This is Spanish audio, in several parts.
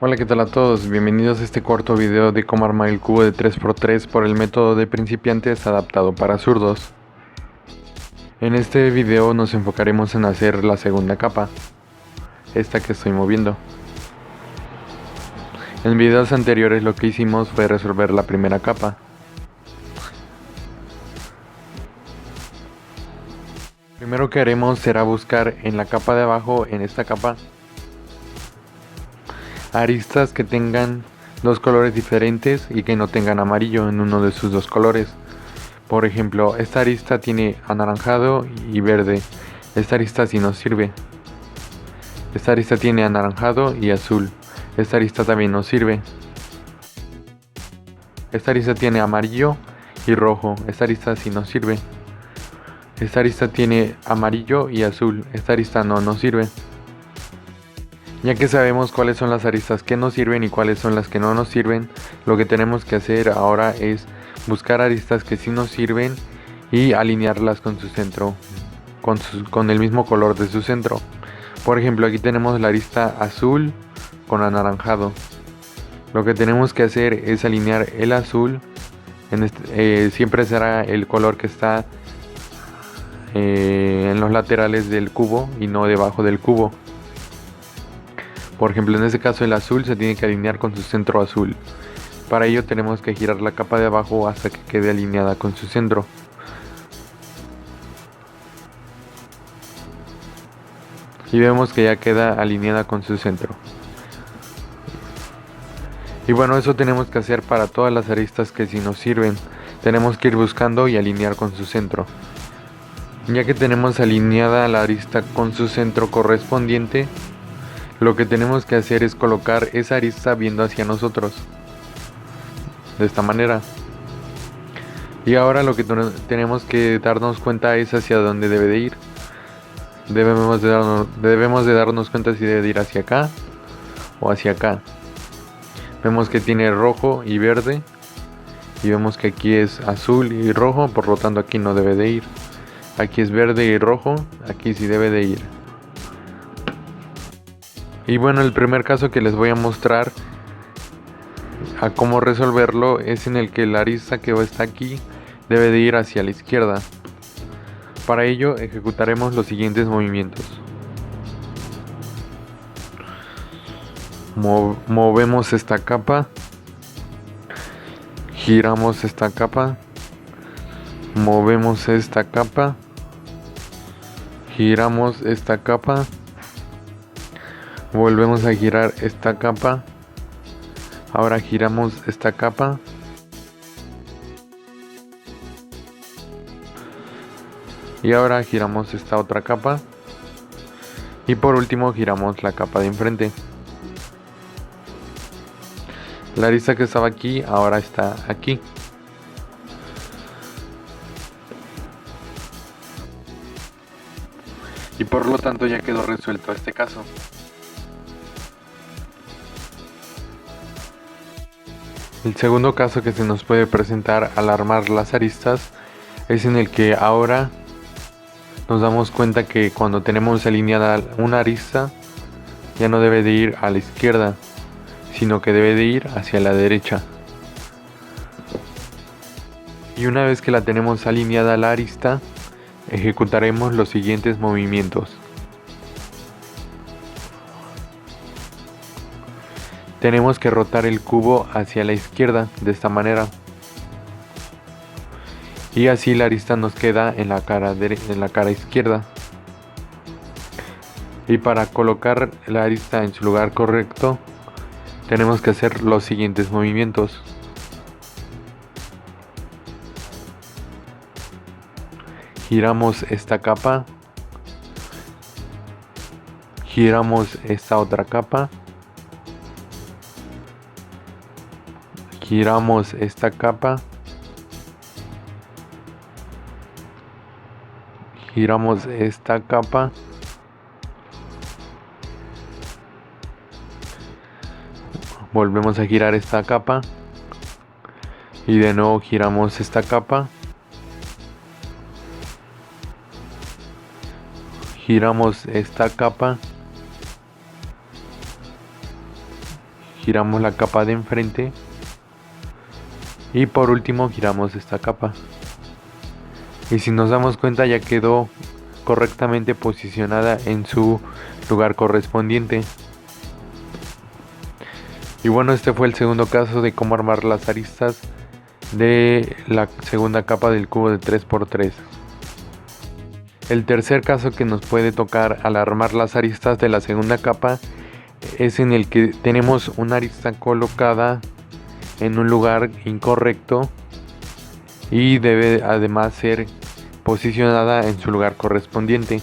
Hola, ¿qué tal a todos? Bienvenidos a este cuarto video de cómo armar el cubo de 3x3 por el método de principiantes adaptado para zurdos. En este video nos enfocaremos en hacer la segunda capa, esta que estoy moviendo. En videos anteriores lo que hicimos fue resolver la primera capa. Primero que haremos será buscar en la capa de abajo, en esta capa, aristas que tengan dos colores diferentes y que no tengan amarillo en uno de sus dos colores. Por ejemplo, esta arista tiene anaranjado y verde. Esta arista sí nos sirve. Esta arista tiene anaranjado y azul. Esta arista también nos sirve. Esta arista tiene amarillo y rojo. Esta arista sí nos sirve. Esta arista tiene amarillo y azul. Esta arista no nos sirve. Ya que sabemos cuáles son las aristas que nos sirven y cuáles son las que no nos sirven, lo que tenemos que hacer ahora es buscar aristas que sí nos sirven y alinearlas con su centro, con el mismo color de su centro. Por ejemplo, aquí tenemos la arista azul con anaranjado. Lo que tenemos que hacer es alinear el azul, siempre será el color que está en los laterales del cubo y no debajo del cubo. Por ejemplo, en este caso el azul se tiene que alinear con su centro azul. Para ello tenemos que girar la capa de abajo hasta que quede alineada con su centro. Y vemos que ya queda alineada con su centro. Y bueno, eso tenemos que hacer para todas las aristas que sí nos sirven. Tenemos que ir buscando y alinear con su centro. Ya que tenemos alineada la arista con su centro correspondiente, lo que tenemos que hacer es colocar esa arista viendo hacia nosotros. De esta manera. Y ahora lo que tenemos que darnos cuenta es hacia dónde debe de ir. Debemos de darnos cuenta si debe de ir hacia acá o hacia acá. Vemos que tiene rojo y verde. Y vemos que aquí es azul y rojo, por lo tanto aquí no debe de ir. Aquí es verde y rojo, aquí sí debe de ir. Y bueno, el primer caso que les voy a mostrar a cómo resolverlo es en el que la arista que está aquí debe de ir hacia la izquierda. Para ello ejecutaremos los siguientes movimientos. Movemos esta capa, giramos esta capa, movemos esta capa, giramos esta capa, volvemos a girar esta capa, ahora giramos esta capa, y ahora giramos esta otra capa, y por último giramos la capa de enfrente. La arista que estaba aquí ahora está aquí. Y por lo tanto ya quedó resuelto este caso. El segundo caso que se nos puede presentar al armar las aristas es en el que ahora nos damos cuenta que cuando tenemos alineada una arista ya no debe de ir a la izquierda, sino que debe de ir hacia la derecha. Y una vez que la tenemos alineada la arista, ejecutaremos los siguientes movimientos. Tenemos que rotar el cubo hacia la izquierda de esta manera. Y así la arista nos queda en la cara izquierda. Y para colocar la arista en su lugar correcto, tenemos que hacer los siguientes movimientos. Giramos esta capa, giramos esta otra capa, giramos esta capa, giramos esta capa, volvemos a girar esta capa y de nuevo giramos esta capa, giramos esta capa, giramos la capa de enfrente y por último giramos esta capa. Y si nos damos cuenta, ya quedó correctamente posicionada en su lugar correspondiente. Y bueno, este fue el segundo caso de cómo armar las aristas de la segunda capa del cubo de 3×3. El tercer caso que nos puede tocar al armar las aristas de la segunda capa es en el que tenemos una arista colocada en un lugar incorrecto y debe además ser posicionada en su lugar correspondiente.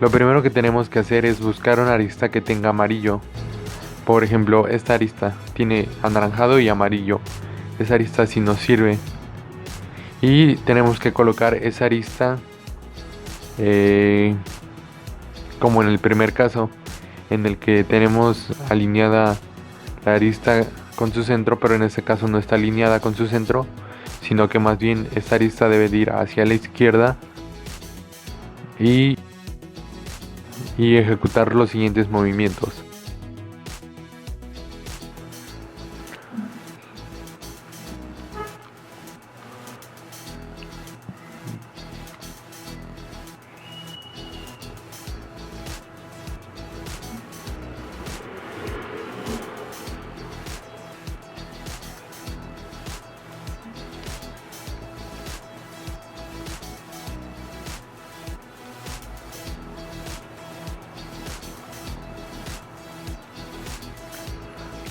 Lo primero que tenemos que hacer es buscar una arista que tenga amarillo. Por ejemplo, esta arista tiene anaranjado y amarillo. Esa arista sí nos sirve. Y tenemos que colocar esa arista como en el primer caso, en el que tenemos alineada la arista con su centro, pero en este caso no está alineada con su centro, sino que más bien esta arista debe de ir hacia la izquierda y ejecutar los siguientes movimientos.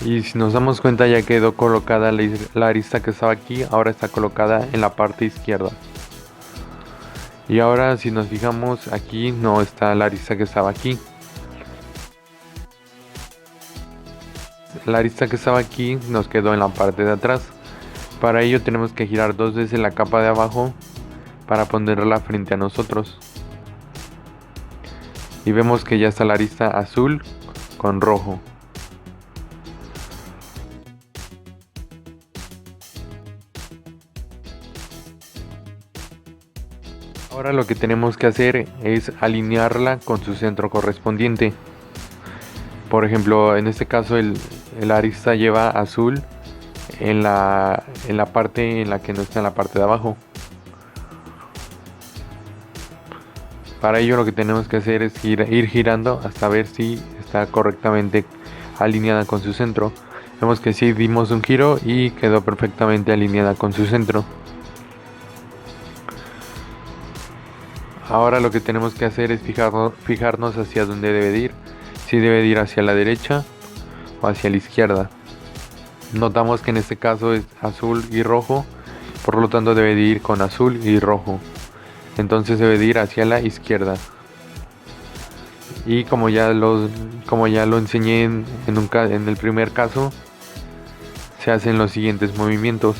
Y si nos damos cuenta, ya quedó colocada la arista que estaba aquí, ahora está colocada en la parte izquierda. Y ahora si nos fijamos, aquí no está la arista que estaba aquí. La arista que estaba aquí nos quedó en la parte de atrás. Para ello tenemos que girar 2 veces la capa de abajo para ponerla frente a nosotros. Y vemos que ya está la arista azul con rojo. Ahora lo que tenemos que hacer es alinearla con su centro correspondiente. Por ejemplo, en este caso el arista lleva azul en la parte en la que no está en la parte de abajo. Para ello lo que tenemos que hacer es ir girando hasta ver si está correctamente alineada con su centro. Vemos que sí, dimos un giro y quedó perfectamente alineada con su centro. Ahora lo que tenemos que hacer es fijarnos hacia dónde debe de ir. Si debe de ir hacia la derecha o hacia la izquierda. Notamos que en este caso es azul y rojo, por lo tanto debe de ir con azul y rojo. Entonces debe de ir hacia la izquierda. Y como ya lo enseñé en el primer caso, se hacen los siguientes movimientos.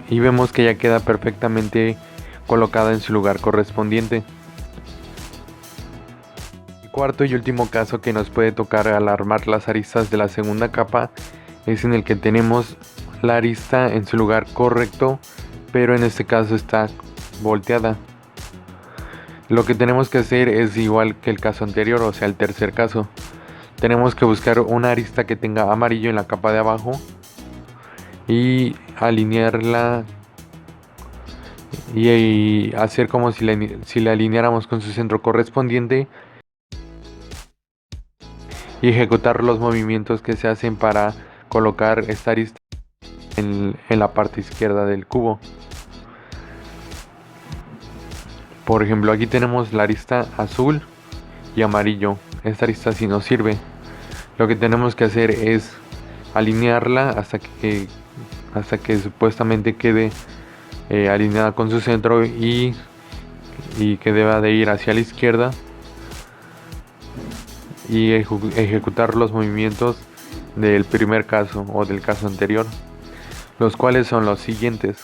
Y vemos que ya queda perfectamente colocada en su lugar correspondiente. El cuarto y último caso que nos puede tocar al armar las aristas de la segunda capa es en el que tenemos la arista en su lugar correcto, pero en este caso está volteada. Lo que tenemos que hacer es igual que el caso anterior, o sea el tercer caso. Tenemos que buscar una arista que tenga amarillo en la capa de abajo y alinearla y hacer como si la alineáramos con su centro correspondiente y ejecutar los movimientos que se hacen para colocar esta arista en la parte izquierda del cubo. Por ejemplo, aquí tenemos la arista azul y amarillo. Esta arista sí nos sirve. Lo que tenemos que hacer es alinearla hasta que supuestamente quede alineada con su centro y que deba de ir hacia la izquierda y ejecutar los movimientos del primer caso o del caso anterior, los cuales son los siguientes.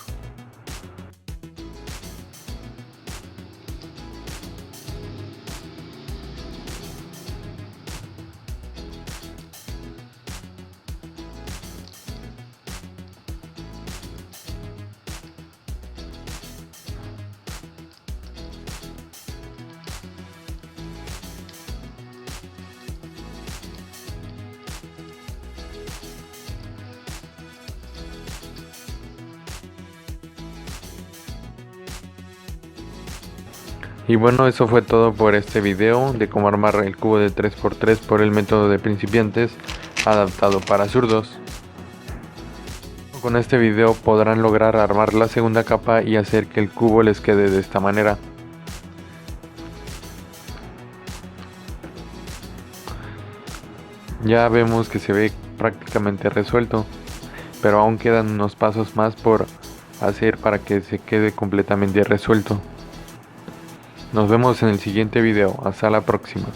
Y bueno, eso fue todo por este video de cómo armar el cubo de 3x3 por el método de principiantes adaptado para zurdos. Con este video podrán lograr armar la segunda capa y hacer que el cubo les quede de esta manera. Ya vemos que se ve prácticamente resuelto, pero aún quedan unos pasos más por hacer para que se quede completamente resuelto. Nos vemos en el siguiente video, hasta la próxima.